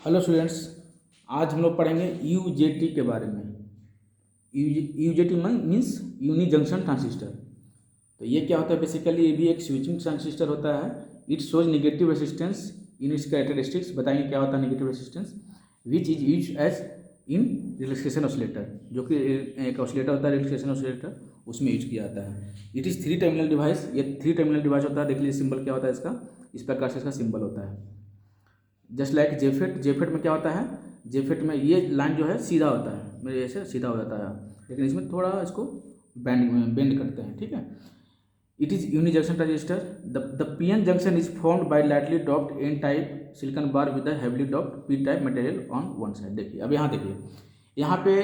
Hello students, आज हम लोग पढ़ेंगे यूजेटी के बारे में। UJT means unijunction transistor. तो ये क्या होता है? बेसिकली ये भी एक स्विचिंग ट्रांजिस्टर होता है। It shows negative resistance in its characteristics. बताएंगे क्या होता है negative resistance, which is use as in relaxation oscillator, जो कि एक ऑसिलेटर होता है रिलैक्सेशन ऑसिलेटर, उसमें यूज किया जाता है। It is three terminal device. ये थ्री टर्मिनल डिवाइस होता है। देख लीजिए सिंबल क्या होता है इसका, इस प्रकार से इसका सिंबल होता है। Just like JFET. जेफेट में क्या होता है? जेफेट में ये लाइन जो है सीधा होता है, मेरे ऐसे सीधा हो जाता है, लेकिन इसमें थोड़ा इसको बेंड करते हैं। ठीक है। It is unijunction transistor. The PN junction is formed by lightly doped N type silicon bar with the heavily doped P type material on one side. देखिए अब यहाँ देखिए, यहाँ पे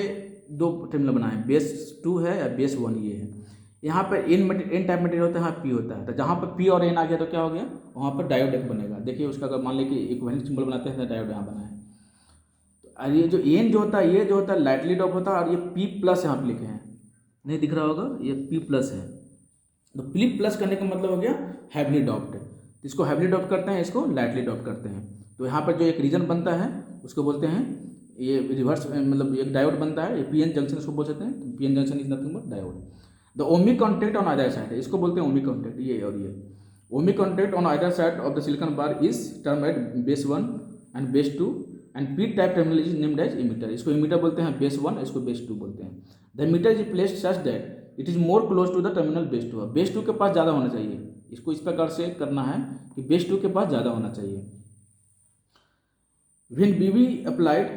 दो टर्मिनल बना है, बेस 2 है या बेस 1 ये है। यहाँ पर एन टाइप मटेरियल होता है, यहाँ पी होता है। तो जहाँ पर पी और एन आ गया तो क्या हो गया, वहाँ पर डायोड एक बनेगा। देखिए उसका अगर मान लें कि इक्विवेलेंट सिंबल बनाते हैं तो डायोड यहाँ बना है। तो ये जो एन जो होता है, ये जो होता है लाइटली डॉप होता है, और ये पी प्लस यहाँ पर लिखे हैं, नहीं दिख रहा होगा, ये पी प्लस है। तो पी प्लस करने का मतलब हो गया हैवली डॉप्ड। इसको हैवली डॉप्ड करते हैं, इसको लाइटली डॉप्ड करते हैं। तो यहाँ पर जो एक रीजन बनता है उसको बोलते हैं, ये रिवर्स मतलब एक डायोड बनता है, ये पीएन जंक्शन इसको बोल सकते हैं। PN junction is nothing but diode. The ohmic contact on other side, इसको बोलते हैं ओमिक कॉन्टैक्ट, ये और ये ohmic contact on other side of the silicon bar is term at base 1 and base 2 and P type terminal is named as emitter. इसको emitter बोलते हैं base 1, इसको बेस 2 बोलते हैं। The emitter is placed such that it is more close to the terminal base 2। Base 2 के पास ज़्यादा होना चाहिए। इसको इस प्रकार से करना है कि बेस 2 के पास ज़्यादा होना चाहिए। व्हेन बीवी अप्लाइड,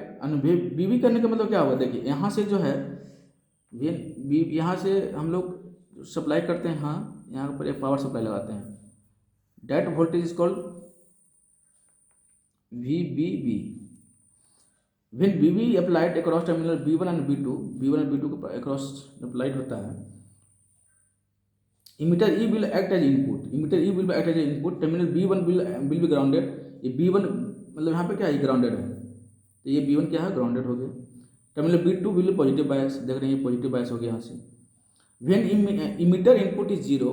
बीवी करने का मतलब क्या होगा? देखिए यहाँ से जो है यहाँ से हम लोग सप्लाई करते हैं, हाँ यहाँ पर एक पावर सप्लाई लगाते हैं। That voltage is called VBB। When BV applied across terminal B1 and B2, B1 and B2 के अक्रॉस अप्लाइड होता है, emitter E will act as input, emitter E will act as input, terminal B1 will be grounded। ये B1 मतलब यहाँ पे क्या है, grounded है, तो ये B1 क्या है, ग्राउंडेड हो गया। टर्मिनल B2 will पॉजिटिव बायस, देख रहे हैं ये पॉजिटिव बायस हो गया यहाँ से। व्हेन emitter इनपुट इज 0,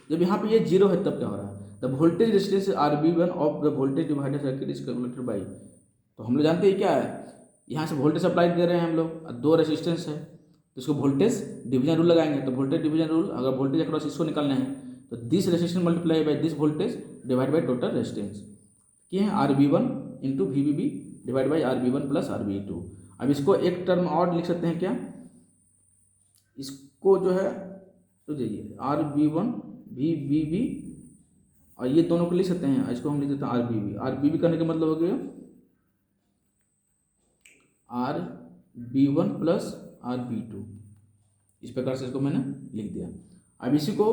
जब यहाँ पे ये 0 है तब क्या हो रहा है? The voltage resistance RB1 of the voltage divider circuit is calculated by, तो हम लोग जानते हैं क्या है, यहाँ से वोल्टेज सप्लाई दे रहे हैं हम लोग, दो रेजिस्टेंस है, तो इसको वोल्टेज डिवीजन रूल लगाएंगे। तो वोल्टेज डिवीजन रूल, अगर वोल्टेज अक्रॉस इसको निकालना है तो this resistance multiply by this voltage divide by total resistance, कि है RB1 into VBB divide by RB1 plus RB2। अब इसको एक टर्म और लिख सकते हैं क्या, इसको जो है तो देखिए RB1 VBB, और ये दोनों को लिख सकते हैं, इसको हम लिख देते हैं RBB। RBB करने का मतलब हो गया RB1 प्लस RB2, इस प्रकार से इसको मैंने लिख दिया। अब इसी को,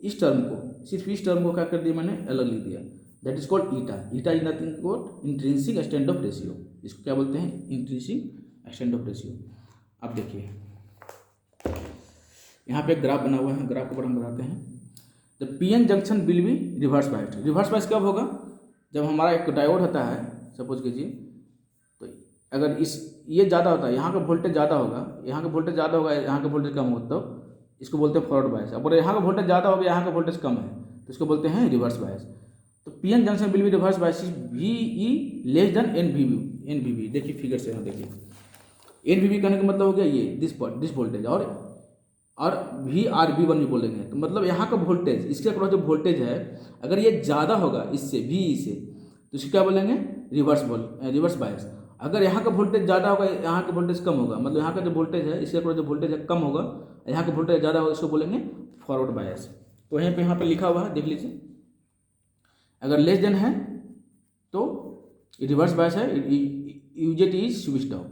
इस टर्म को, सिर्फ इस टर्म को क्या कर दिया मैंने, अलग लिख दिया। That is called eta. Eta is nothing but intrinsic extent of ratio. इसको क्या बोलते हैं, इंट्रिंसिक एक्सटेंट ऑफ रेशियो। अब देखिए यहाँ पे एक ग्राफ बना हुआ है, ग्राफ को ऊपर हम बताते हैं। The PN junction will be reverse biased. Reverse bias कब होगा? जब हमारा एक डायोड होता है, सपोज कीजिए, तो अगर इस ये ज़्यादा होता है, यहाँ का वोल्टेज ज़्यादा होगा, यहाँ का वोल्टेज ज़्यादा होगा, यहाँ का वोल्टेज कम होगा, तो इसको बोलते हैं फॉरवर्ड बायस। अब यहाँ का वोल्टेज ज़्यादा हो गया, यहाँ का वोल्टेज कम है, तो इसको बोलते हैं रिवर्स बायस। तो PN junction will be reverse bias VE less than NVB। देखिए फिगर से यहाँ देखिए, NVB कहने का मतलब हो गया ये दिस वोल्टेज, और VRB1 भी बोलेंगे। तो मतलब यहाँ का वोल्टेज, इसके अक्रॉस जो वोल्टेज है, अगर ये ज़्यादा होगा इससे VE से, तो इसको क्या बोलेंगे, रिवर्स बायस। अगर यहाँ का वोल्टेज ज़्यादा होगा, यहाँ का वोल्टेज कम होगा, मतलब यहाँ का जो वोल्टेज है इसके अक्रॉस जो वोल्टेज है कम होगा, यहाँ का वोल्टेज ज़्यादा होगा, इसको बोलेंगे फॉरवर्ड बायस। तो यहाँ पे लिखा हुआ है, देख लीजिए, अगर लेस देन है तो रिवर्स बायस है, UJT is switched off.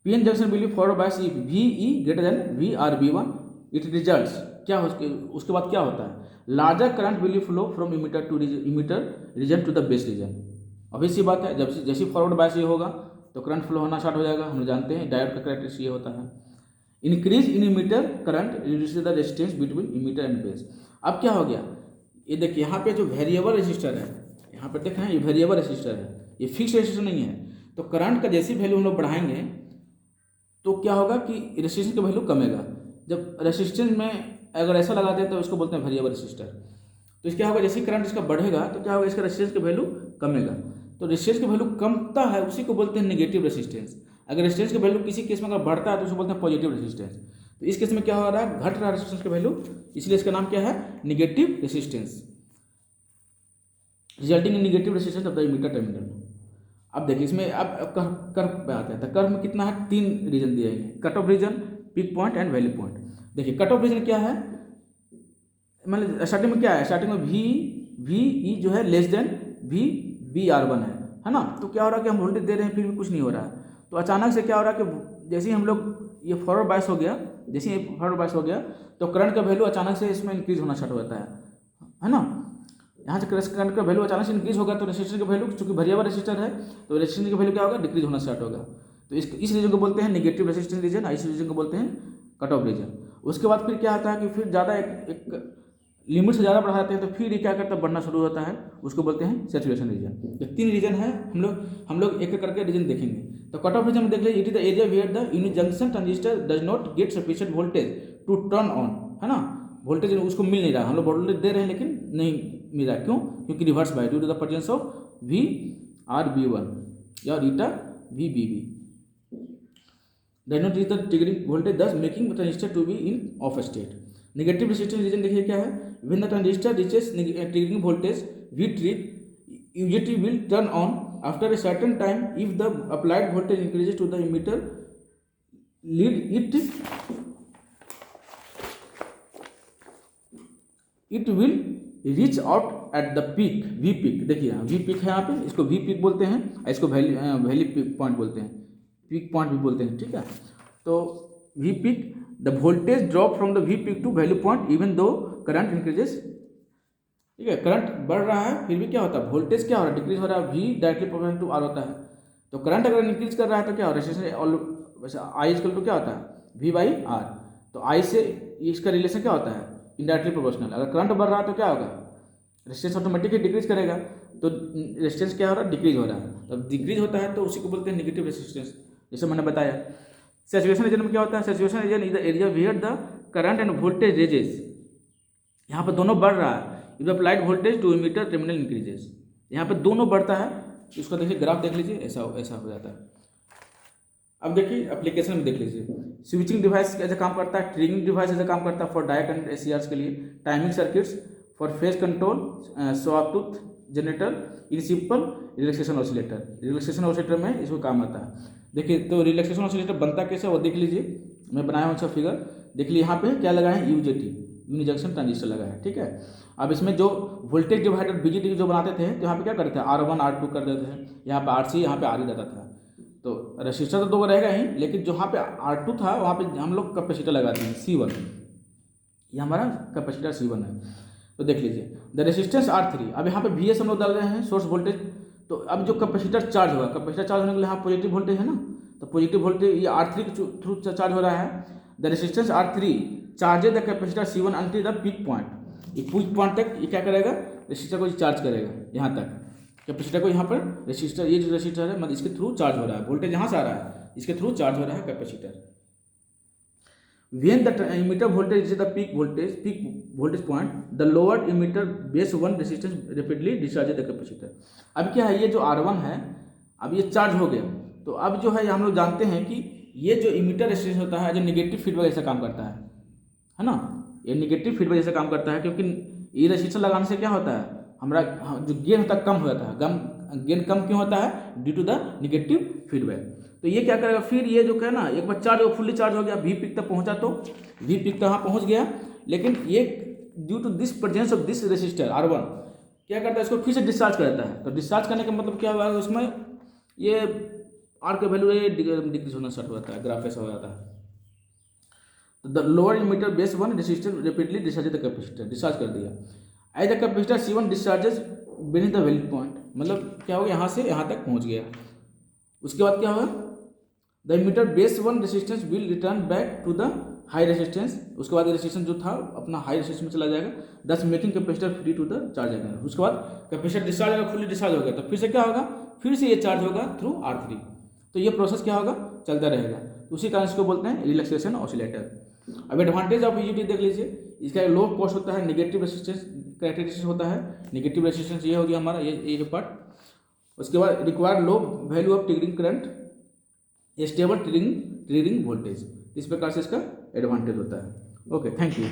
PN junction will be forward bias if VE greater than VRB1। It results क्या हो, उसके बाद क्या होता है, larger current will flow from emitter region to the base region. अभी सी बात है, जब जैसे फॉरवर्ड बायस ये होगा तो करंट फ्लो होना स्टार्ट हो जाएगा। हम जानते हैं डायोड का कैरेक्टरिस्टिक ये होता है। Increase in emitter current reduces the resistance between emitter and base. अब क्या हो गया, ये देखिए यहाँ पे जो वेरिएबल रेजिस्टर है, यहाँ पर देखें ये वेरिएबल रेजिस्टर है, ये फिक्स रेजिस्टर नहीं है। तो करंट का जैसी वैल्यू हम लोग बढ़ाएंगे तो क्या होगा कि रेजिस्टेंस का वैल्यू कमेगा। जब रेजिस्टेंस में अगर ऐसा लगाते हैं तो इसको बोलते हैं वेरिएबल रेजिस्टर। तो इसका होगा, जैसे करंट इसका बढ़ेगा तो क्या होगा, इसका रेजिस्टेंस का वैल्यू कमेगा। तो रेजिस्टेंस की वैल्यू कमता है उसी को बोलते हैं नेगेटिव रेजिस्टेंस। अगर रेजिस्टेंस की वैल्यू किसी केस में अगर बढ़ता है तो उसे बोलते हैं पॉजिटिव रेजिस्टेंस। तो इस केस में क्या हो रहा है, घट रहा है रेजिस्टेंस की वैल्यू, इसलिए इसका नाम क्या है, negative resistance, resulting in negative resistance of the emitter terminal. अब देखिए इसमें अब कर्व पे आते हैं, तो कर्व में कितना है, 3 रीजन दिए हैं, cut off region, peak point and value point. देखिए कट ऑफ रीजन क्या है, मतलब स्टार्टिंग में क्या है, स्टार्टिंग में वी ई जो है less than V B R one है ना। तो क्या हो रहा है कि हम वोल्टेज दे रहे हैं फिर भी कुछ नहीं हो रहा है, तो अचानक से क्या हो रहा है कि जैसे ही हम लोग ये फॉरवर्ड बायस हो गया, जैसे ही फॉरवर्ड बायस हो गया तो करंट का वैल्यू अचानक से इसमें इंक्रीज होना स्टार्ट हो जाता है ना। यहाँ से करंट का वैल्यू अचानक से इंक्रीज होगा तो रेजिस्टेंस का वैल्यू, चूंकि वेरिएबल रेजिस्टर है तो रेजिस्टेंस का वैल्यू क्या होगा, डिक्रीज होना स्टार्ट होगा। तो इस रीजन को बोलते हैं नेगेटिव रेजिस्टेंस रीजन, इस रीजन को बोलते हैं कट ऑफ रीजन। उसके बाद फिर क्या आता है कि फिर ज़्यादा एक लिमिट से ज़्यादा बढ़ाते हैं तो फिर ये क्या करता है, बढ़ना शुरू होता है, उसको बोलते हैं सैचुरेशन रीजन। तो 3 रीजन है, हम लोग एक एक करके रीजन देखेंगे। तो कट ऑफ रीजन में देख लीजिए, it is the area where the unijunction transistor does not get sufficient voltage to turn on, है ना। वोल्टेज उसको मिल नहीं रहा, हम लोग वोल्टेज दे रहे हैं लेकिन नहीं मिल रहा, क्यों, क्योंकि reverse by due to the presence of V R B one या eta V B B does not reach the triggering voltage thus making transistor to be in off state. Negative resistance region देखिए क्या है, when the transistor reaches triggering voltage V trig, UJT will turn on after a certain time if the applied voltage increases to the emitter lead it will reach out at the peak V peak। देखिए यहाँ V peak है, यहाँ पे इसको V peak बोलते हैं, इसको value point बोलते हैं, पीक पॉइंट भी बोलते हैं, ठीक है। तो V peak the voltage drop from the V peak to value point even though current increases, ठीक है, करंट बढ़ रहा है फिर भी क्या होता है, वोल्टेज क्या हो रहा है, डिक्रीज हो रहा है, V directly proportional to R होता है। तो करंट अगर इंक्रीज कर रहा है तो क्या हो रहा है, वैसे I इक्वल टू क्या होता है, V बाई R। तो I से इसका रिलेशन क्या होता है, इनडायरेक्टली प्रोपोर्शनल। अगर करंट बढ़ रहा है तो क्या होगा, रेजिस्टेंस ऑटोमेटिकली डिक्रीज करेगा, तो रेजिस्टेंस क्या हो रहा है, डिक्रीज हो रहा है। तो डिक्रीज होता है तो उसी को बोलते हैं नेगेटिव रेजिस्टेंस, जैसे मैंने बताया। सैचुरेशन रीजन में क्या होता है, saturation region is the area where the current and voltage raises, यहाँ पर दोनों बढ़ रहा है, if applied voltage to emitter terminal increases, यहाँ पे दोनों बढ़ता है। इसको देखिए ग्राफ देख लीजिए, ऐसा हो जाता है। अब देखिए एप्लीकेशन में देख लीजिए, स्विचिंग डिवाइस कैसे काम करता है, ट्रिगरिंग डिवाइस ऐसे काम करता है फॉर डायोड एंड एसीआर्स के लिए, timing circuits for phase control, sawtooth generator, in simple relaxation oscillator. Relaxation oscillator में इसको काम आता है। देखिए तो रिलैक्सेशन ऑसिलेटर बनता कैसे वो देख लीजिए, मैं बनाया हूँ अच्छा फिगर, देख लीजिए यहाँ पे क्या लगा है, यूजेटी यूनि जंक्शन ट्रांजिस्टर लगा है, ठीक है। अब इसमें जो वोल्टेज डिवाइडर बीजेटी जो बनाते थे तो यहाँ पे क्या करते थे, R1 R2 कर देते थे, यहाँ पे RC यहाँ पे RE रहता था। तो रेजिस्टर तो 2 रहेगा ही, लेकिन जो यहाँ पे R2 था वहाँ पे हम लोग कैपेसिटर लगाते हैं C1, ये हमारा कैपेसिटर C1 है। तो देख लीजिए द रेजिस्टेंस R3, अब यहाँ पे VS हम लोग डाल रहे हैं सोर्स वोल्टेज। तो अब जो कैपेसिटर चार्ज होगा, कैपेसिटर चार्ज होने के लिए यहाँ पॉजिटिव वोल्टेज है ना, तो पॉजिटिव वोल्टेज ये R3 के थ्रू चार्ज हो रहा है। The resistance R3 charges the capacitor C1 until the peak point, ये पीक पॉइंट तक ये क्या करेगा, रेजिस्टर को चार्ज करेगा, यहाँ तक कैपेसिटर को, यहाँ पर रेजिस्टर, ये जो रेजिस्टर है मतलब इसके थ्रू चार्ज हो रहा है, वोल्टेज यहाँ से आ रहा है, इसके थ्रू चार्ज हो रहा है capacitor. When the emitter voltage is the peak voltage point, the lowered emitter base 1 resistance rapidly discharges the capacitor। अब क्या है, ये जो R1 है अब ये चार्ज हो गया, तो अब जो है हम लोग जानते हैं कि ये जो इमीटर रेजिस्टेंस होता है जो नेगेटिव फीडबैक जैसा काम करता है ना, ये नेगेटिव फीडबैक जैसा काम करता है, क्योंकि ये रेजिस्टेंस लगाने से क्या होता है, हमारा जो गेन होता है कम हो जाता है। गेन कम क्यों होता है, due to the negative feedback. तो ये क्या करेगा, फिर ये जो है ना, एक बार चार्ज फुल्ली चार्ज हो गया, वी पीक तक पहुंचा, तो वी पीक तक यहाँ पहुंच गया, लेकिन ये due to this presence of this resistor R1 क्या करता है, इसको फिर से डिस्चार्ज कर देता है। तो डिस्चार्ज करने का मतलब क्या हुआ, उसमें ये R का वैल्यू डिक्रीज होना स्टार्ट हो जाता है, ग्राफ ऐसा हो जाता है। तो the lower emitter base 1 resistor rapidly discharge the capacitor, discharge कर दिया। As the capacitor C1 discharges beneath the value point, मतलब क्या होगा, यहाँ से यहाँ तक पहुँच गया। उसके बाद क्या होगा, the emitter base 1 resistance will return back to the high resistance, उसके बाद रेजिस्टेंस जो था अपना हाई रेजिस्टेंस में चला जाएगा, thus making capacitor free to the charge आएगा। उसके बाद कैपेसिटर डिस्चार्ज होगा, फुल्ली डिस्चार्ज हो गया, तो फिर से क्या होगा, फिर से ये चार्ज होगा थ्रू R3। तो ये प्रोसेस क्या होगा, चलता रहेगा। तो उसी कारण इसको बोलते हैं रिलैक्सेशन ऑसिलेटर। अब एडवांटेज ऑफ यूजेटी देख लीजिए, इसका लो कॉस्ट होता है, नेगेटिव रेजिस्टेंस कैरेक्टरिस्टिक्स होता है, नेगेटिव रेजिस्टेंस ये हो गया हमारा, ये जो पार्ट। उसके बाद required low value of triggering current, stable triggering voltage. इस प्रकार से इसका एडवांटेज होता है। Okay, thank you.